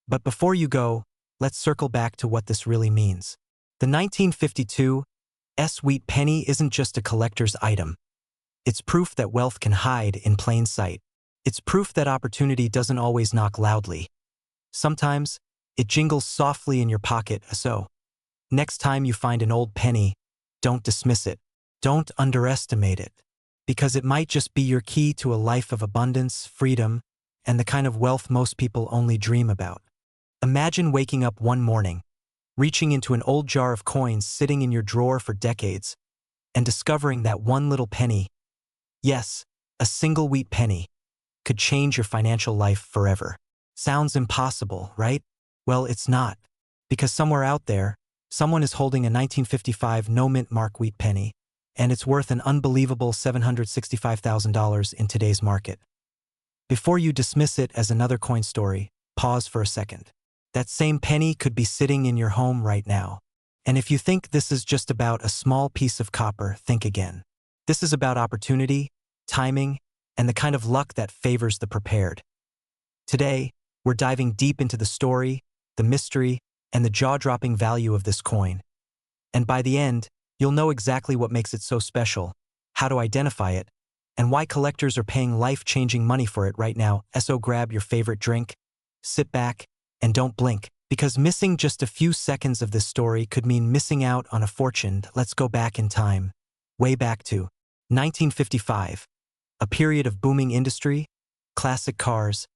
But before you go, let's circle back to what this really means. The 1952's wheat penny isn't just a collector's item. It's proof that wealth can hide in plain sight. It's proof that opportunity doesn't always knock loudly. Sometimes, it jingles softly in your pocket, so next time you find an old penny, don't dismiss it. Don't underestimate it. Because it might just be your key to a life of abundance, freedom, and the kind of wealth most people only dream about. Imagine waking up one morning, reaching into an old jar of coins sitting in your drawer for decades, and discovering that one little penny, yes, a single wheat penny, could change your financial life forever. Sounds impossible, right? Well, it's not. Because somewhere out there, someone is holding a 1955 no-mint mark wheat penny, and it's worth an unbelievable $765,000 in today's market. Before you dismiss it as another coin story, pause for a second. That same penny could be sitting in your home right now. And if you think this is just about a small piece of copper, think again. This is about opportunity, timing, and the kind of luck that favors the prepared. Today, we're diving deep into the story, the mystery, and the jaw-dropping value of this coin. And by the end, you'll know exactly what makes it so special, how to identify it, and why collectors are paying life-changing money for it right now. So grab your favorite drink, sit back, and don't blink, because missing just a few seconds of this story could mean missing out on a fortune. Let's go back in time, way back to 1955, a period of booming industry, classic cars,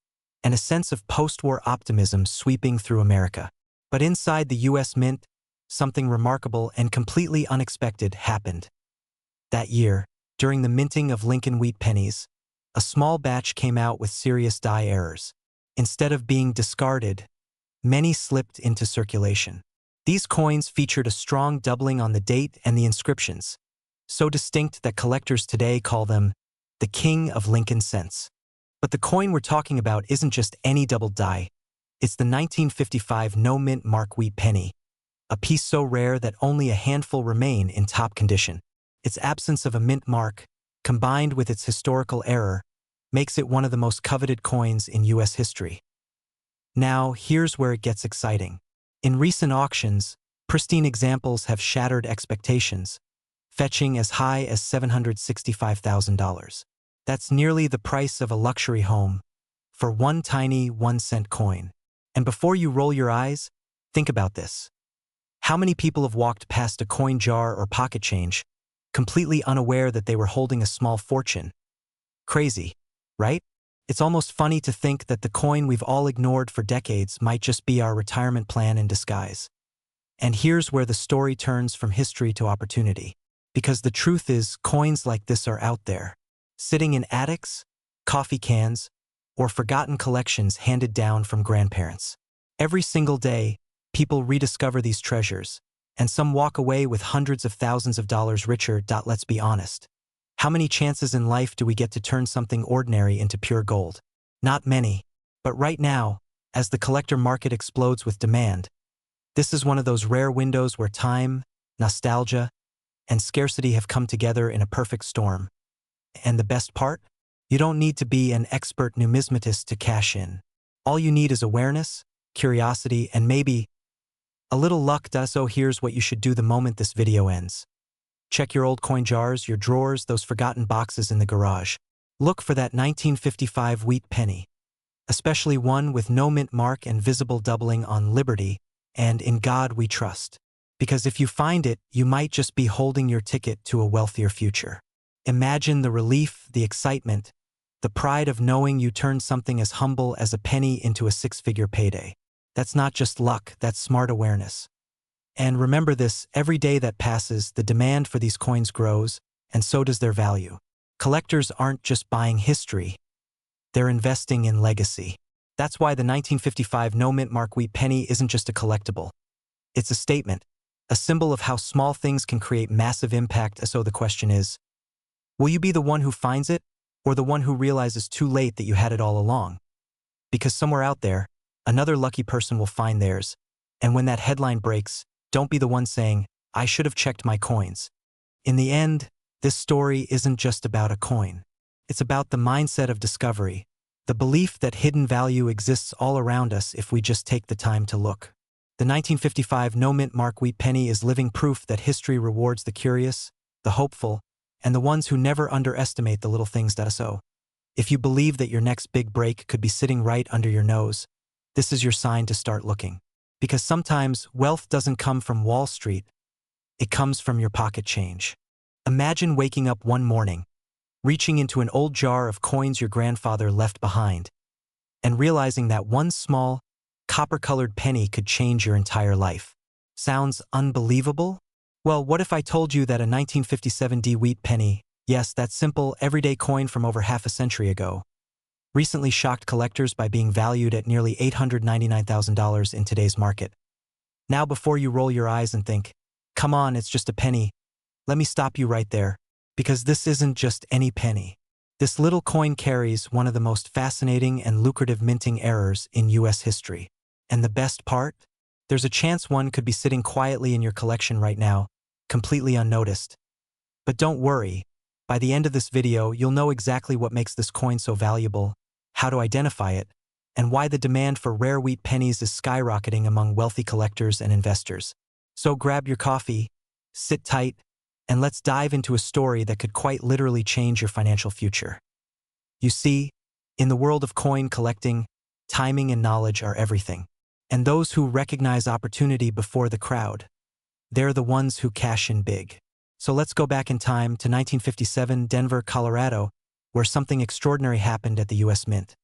and a sense of post-war optimism sweeping through America. But inside the U.S. Mint, something remarkable and completely unexpected happened. That year, during the minting of Lincoln wheat pennies, a small batch came out with serious die errors. Instead of being discarded, many slipped into circulation. These coins featured a strong doubling on the date and the inscriptions, so distinct that collectors today call them the King of Lincoln cents. But the coin we're talking about isn't just any double die. It's the 1955 no-mint mark wheat penny, a piece so rare that only a handful remain in top condition. Its absence of a mint mark, combined with its historical error, makes it one of the most coveted coins in U.S. history. Now, here's where it gets exciting. In recent auctions, pristine examples have shattered expectations, fetching as high as $765,000. That's nearly the price of a luxury home for one tiny 1-cent coin. And before you roll your eyes, think about this. How many people have walked past a coin jar or pocket change, completely unaware that they were holding a small fortune? Crazy, right? It's almost funny to think that the coin we've all ignored for decades might just be our retirement plan in disguise. And here's where the story turns from history to opportunity. Because the truth is, coins like this are out there, sitting in attics, coffee cans, or forgotten collections handed down from grandparents. Every single day, people rediscover these treasures, and some walk away with hundreds of thousands of dollars richer. Let's be honest. How many chances in life do we get to turn something ordinary into pure gold? Not many. But right now, as the collector market explodes with demand, this is one of those rare windows where time, nostalgia, and scarcity have come together in a perfect storm. And the best part? You don't need to be an expert numismatist to cash in. All you need is awareness, curiosity, and maybe a little luck. So here's what you should do the moment this video ends. Check your old coin jars, your drawers, those forgotten boxes in the garage. Look for that 1955 wheat penny, especially one with no mint mark and visible doubling on Liberty, and in God we trust. Because if you find it, you might just be holding your ticket to a wealthier future. Imagine the relief, the excitement, The pride of knowing you turned something as humble as a penny into a six-figure payday. That's not just luck, that's smart awareness. And remember this, every day that passes, the demand for these coins grows, and so does their value. Collectors aren't just buying history, they're investing in legacy. That's why the 1955 no-mint mark wheat penny isn't just a collectible. It's a statement, a symbol of how small things can create massive impact. So the question is, will you be the one who finds it, or the one who realizes too late that you had it all along? Because somewhere out there, another lucky person will find theirs, and when that headline breaks, don't be the one saying, "I should have checked my coins." In the end, this story isn't just about a coin. It's about the mindset of discovery, the belief that hidden value exists all around us if we just take the time to look. The 1955 no-mint mark wheat penny is living proof that history rewards the curious, the hopeful, and the ones who never underestimate the little things. So, if you believe that your next big break could be sitting right under your nose, this is your sign to start looking. Because sometimes wealth doesn't come from Wall Street, it comes from your pocket change. Imagine waking up one morning, reaching into an old jar of coins your grandfather left behind, and realizing that one small, copper-colored penny could change your entire life. Sounds unbelievable? Well, what if I told you that a 1957 wheat penny, yes, that simple, everyday coin from over half a century ago, recently shocked collectors by being valued at nearly $899,000 in today's market? Now, before you roll your eyes and think, "Come on, it's just a penny," let me stop you right there, because this isn't just any penny. This little coin carries one of the most fascinating and lucrative minting errors in US history. And the best part? There's a chance one could be sitting quietly in your collection right now, completely unnoticed. But don't worry, by the end of this video, you'll know exactly what makes this coin so valuable, how to identify it, and why the demand for rare wheat pennies is skyrocketing among wealthy collectors and investors. So grab your coffee, sit tight, and let's dive into a story that could quite literally change your financial future. You see, in the world of coin collecting, timing and knowledge are everything. And those who recognize opportunity before the crowd, they're the ones who cash in big. So let's go back in time to 1957, Denver, Colorado, where something extraordinary happened at the US Mint.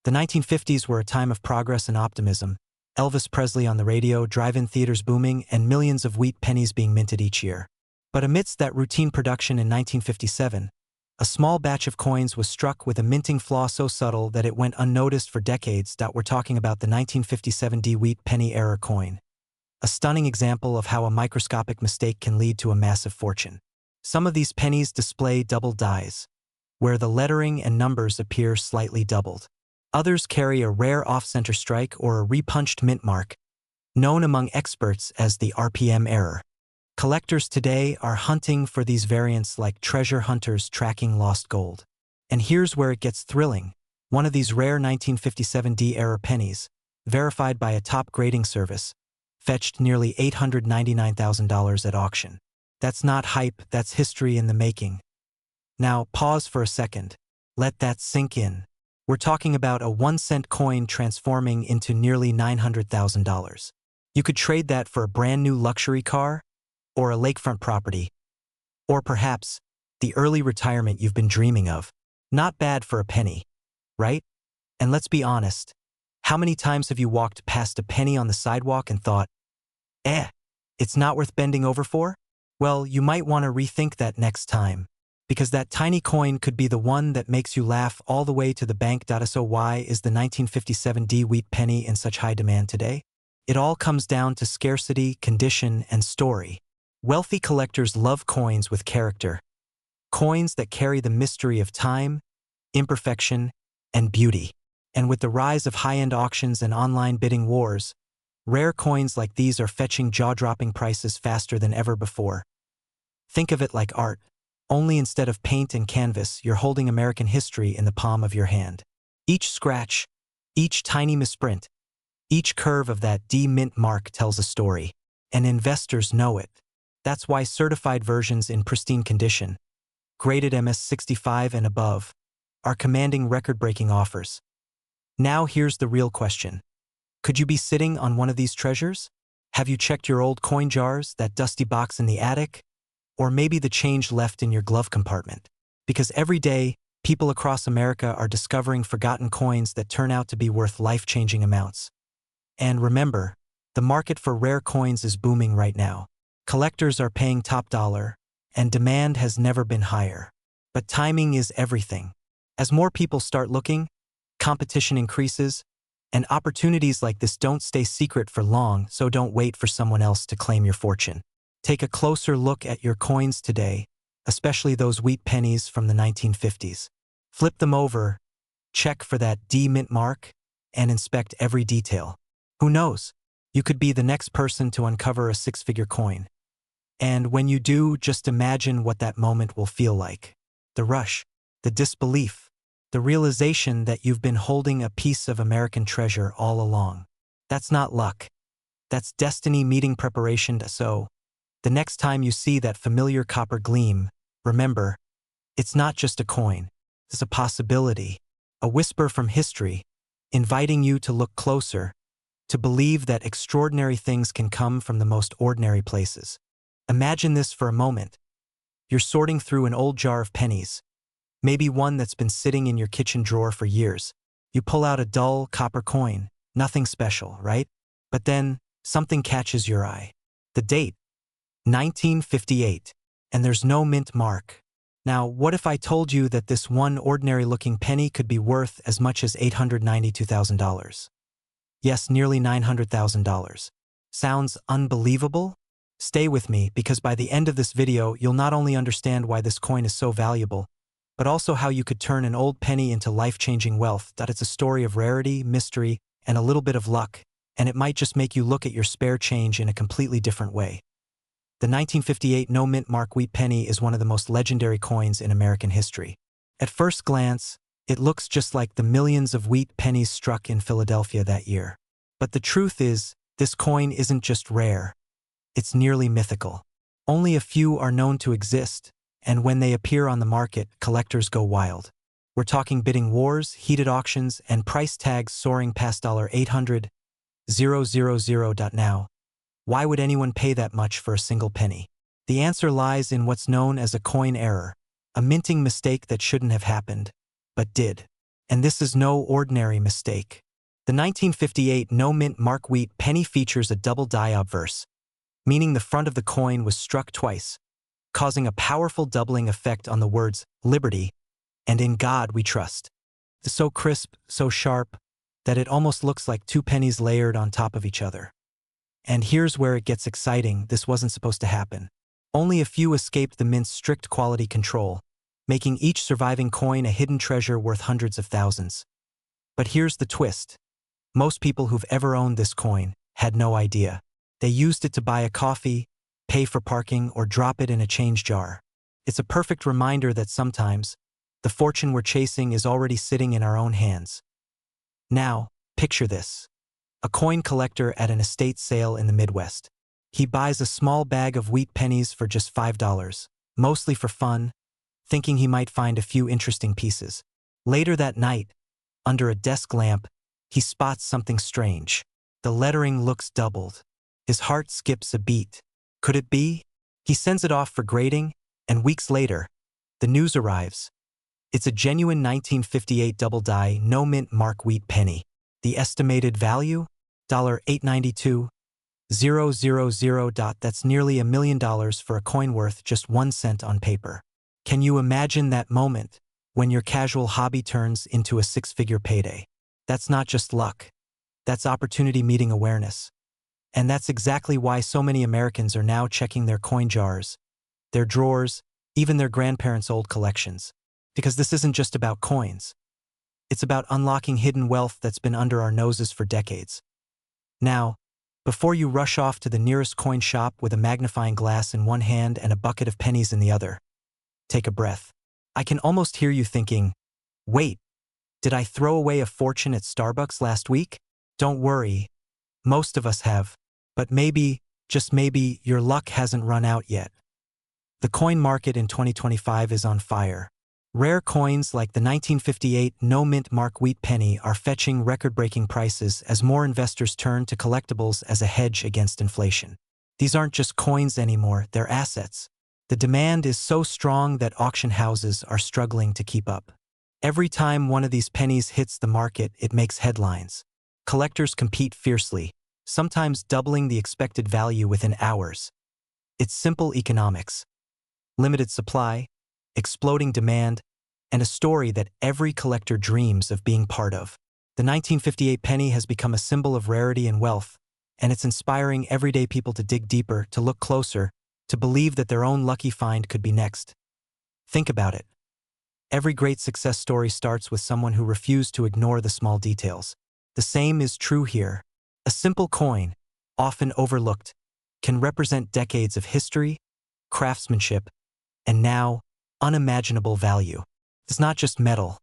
The 1950s were a time of progress and optimism. Elvis Presley on the radio, drive-in theaters booming, and millions of wheat pennies being minted each year. But amidst that routine production in 1957, a small batch of coins was struck with a minting flaw so subtle that it went unnoticed for decades. We're talking about the 1957 wheat penny error coin. A stunning example of how a microscopic mistake can lead to a massive fortune. Some of these pennies display double dies, where the lettering and numbers appear slightly doubled. Others carry a rare off-center strike or a repunched mint mark, known among experts as the RPM error. Collectors today are hunting for these variants like treasure hunters tracking lost gold. And here's where it gets thrilling. One of these rare 1957 error pennies, verified by a top grading service, fetched nearly $899,000 at auction. That's not hype, that's history in the making. Now, pause for a second. Let that sink in. We're talking about a 1-cent coin transforming into nearly $900,000. You could trade that for a brand new luxury car, or a lakefront property, or perhaps the early retirement you've been dreaming of. Not bad for a penny, right? And let's be honest, how many times have you walked past a penny on the sidewalk and thought, it's not worth bending over for? Well, you might want to rethink that next time, because that tiny coin could be the one that makes you laugh all the way to the bank. So why is the 1957 wheat penny in such high demand today? It all comes down to scarcity, condition, and story. Wealthy collectors love coins with character. Coins that carry the mystery of time, imperfection, and beauty. And with the rise of high-end auctions and online bidding wars, rare coins like these are fetching jaw-dropping prices faster than ever before. Think of it like art, only instead of paint and canvas, you're holding American history in the palm of your hand. Each scratch, each tiny misprint, each curve of that mint mark tells a story, and investors know it. That's why certified versions in pristine condition, graded MS-65 and above, are commanding record-breaking offers. Now here's the real question. Could you be sitting on one of these treasures? Have you checked your old coin jars, that dusty box in the attic? Or maybe the change left in your glove compartment? Because every day, people across America are discovering forgotten coins that turn out to be worth life-changing amounts. And remember, the market for rare coins is booming right now. Collectors are paying top dollar, and demand has never been higher. But timing is everything. As more people start looking, competition increases, and opportunities like this don't stay secret for long, so don't wait for someone else to claim your fortune. Take a closer look at your coins today, especially those wheat pennies from the 1950s. Flip them over, check for that D mint mark, and inspect every detail. Who knows? You could be the next person to uncover a six-figure coin. And when you do, just imagine what that moment will feel like. The rush, the disbelief, the realization that you've been holding a piece of American treasure all along. That's not luck. That's destiny meeting preparation. So, the next time you see that familiar copper gleam, remember, it's not just a coin. It's a possibility, a whisper from history, inviting you to look closer, to believe that extraordinary things can come from the most ordinary places. Imagine this for a moment. You're sorting through an old jar of pennies, maybe one that's been sitting in your kitchen drawer for years. You pull out a dull copper coin, nothing special, right? But then, something catches your eye. The date, 1958, and there's no mint mark. Now, what if I told you that this one ordinary-looking penny could be worth as much as $892,000? Yes, nearly $900,000. Sounds unbelievable? Stay with me, because by the end of this video, you'll not only understand why this coin is so valuable, but also how you could turn an old penny into life-changing wealth. That it's a story of rarity, mystery, and a little bit of luck, and it might just make you look at your spare change in a completely different way. The 1958 no mint mark wheat penny is one of the most legendary coins in American history. At first glance, it looks just like the millions of wheat pennies struck in Philadelphia that year. But the truth is, this coin isn't just rare. It's nearly mythical. Only a few are known to exist, and when they appear on the market, collectors go wild. We're talking bidding wars, heated auctions, and price tags soaring past $800,000. Now, why would anyone pay that much for a single penny? The answer lies in what's known as a coin error, a minting mistake that shouldn't have happened, but did. And this is no ordinary mistake. The 1958 no mint mark wheat penny features a double die obverse, meaning the front of the coin was struck twice, causing a powerful doubling effect on the words liberty and in God we trust. It's so crisp, so sharp, that it almost looks like two pennies layered on top of each other. And here's where it gets exciting. This wasn't supposed to happen. Only a few escaped the mint's strict quality control, making each surviving coin a hidden treasure worth hundreds of thousands. But here's the twist. Most people who've ever owned this coin had no idea. They used it to buy a coffee, pay for parking, or drop it in a change jar. It's a perfect reminder that sometimes, the fortune we're chasing is already sitting in our own hands. Now, picture this. A coin collector at an estate sale in the Midwest. He buys a small bag of wheat pennies for just $5, mostly for fun, thinking he might find a few interesting pieces. Later that night, under a desk lamp, he spots something strange. The lettering looks doubled. His heart skips a beat. Could it be? He sends it off for grading, and weeks later, the news arrives. It's a genuine 1958 double die no mint mark wheat penny. The estimated value? $892,000. That's nearly $1 million for a coin worth just 1 cent on paper. Can you imagine that moment when your casual hobby turns into a six-figure payday? That's not just luck. That's opportunity meeting awareness. And that's exactly why so many Americans are now checking their coin jars, their drawers, even their grandparents' old collections. Because this isn't just about coins. It's about unlocking hidden wealth that's been under our noses for decades. Now, before you rush off to the nearest coin shop with a magnifying glass in one hand and a bucket of pennies in the other, take a breath. I can almost hear you thinking, wait, did I throw away a fortune at Starbucks last week? Don't worry, most of us have. But maybe, just maybe, your luck hasn't run out yet. The coin market in 2025 is on fire. Rare coins like the 1958 no mint mark wheat penny are fetching record-breaking prices as more investors turn to collectibles as a hedge against inflation. These aren't just coins anymore, they're assets. The demand is so strong that auction houses are struggling to keep up. Every time one of these pennies hits the market, it makes headlines. Collectors compete fiercely, sometimes doubling the expected value within hours. It's simple economics. Limited supply, exploding demand, and a story that every collector dreams of being part of. The 1958 penny has become a symbol of rarity and wealth, and it's inspiring everyday people to dig deeper, to look closer, to believe that their own lucky find could be next. Think about it. Every great success story starts with someone who refused to ignore the small details. The same is true here. A simple coin, often overlooked, can represent decades of history, craftsmanship, and now, unimaginable value. It's not just metal.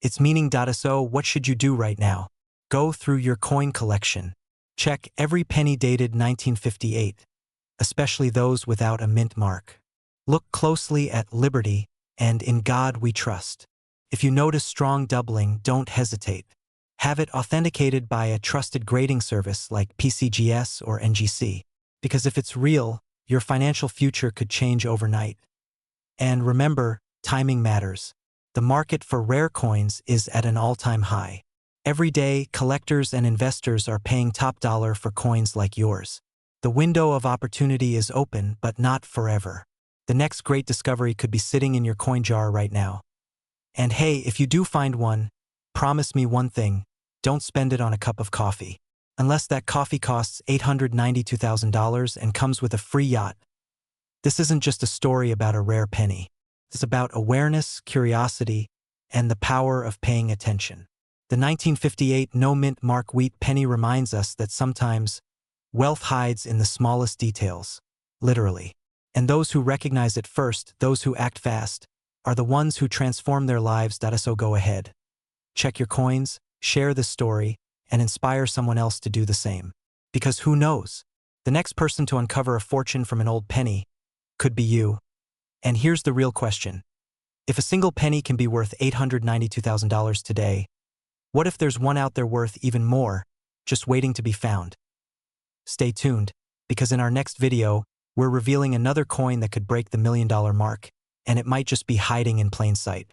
It's meaning. So what should you do right now? Go through your coin collection. Check every penny dated 1958, especially those without a mint mark. Look closely at Liberty and In God We Trust. If you notice strong doubling, don't hesitate. Have it authenticated by a trusted grading service like PCGS or NGC, because if it's real, your financial future could change overnight. And remember, timing matters. The market for rare coins is at an all-time high. Every day, collectors and investors are paying top dollar for coins like yours. The window of opportunity is open, but not forever. The next great discovery could be sitting in your coin jar right now. And hey, if you do find one, promise me one thing: don't spend it on a cup of coffee. Unless that coffee costs $892,000 and comes with a free yacht. This isn't just a story about a rare penny. It's about awareness, curiosity, and the power of paying attention. The 1958 no-mint mark Wheat penny reminds us that sometimes wealth hides in the smallest details, literally. And those who recognize it first, those who act fast, are the ones who transform their lives. So go ahead. Check your coins, share this story, and inspire someone else to do the same. Because who knows? The next person to uncover a fortune from an old penny could be you. And here's the real question. If a single penny can be worth $892,000 today, what if there's one out there worth even more, just waiting to be found? Stay tuned, because in our next video, we're revealing another coin that could break the $1 million mark, and it might just be hiding in plain sight.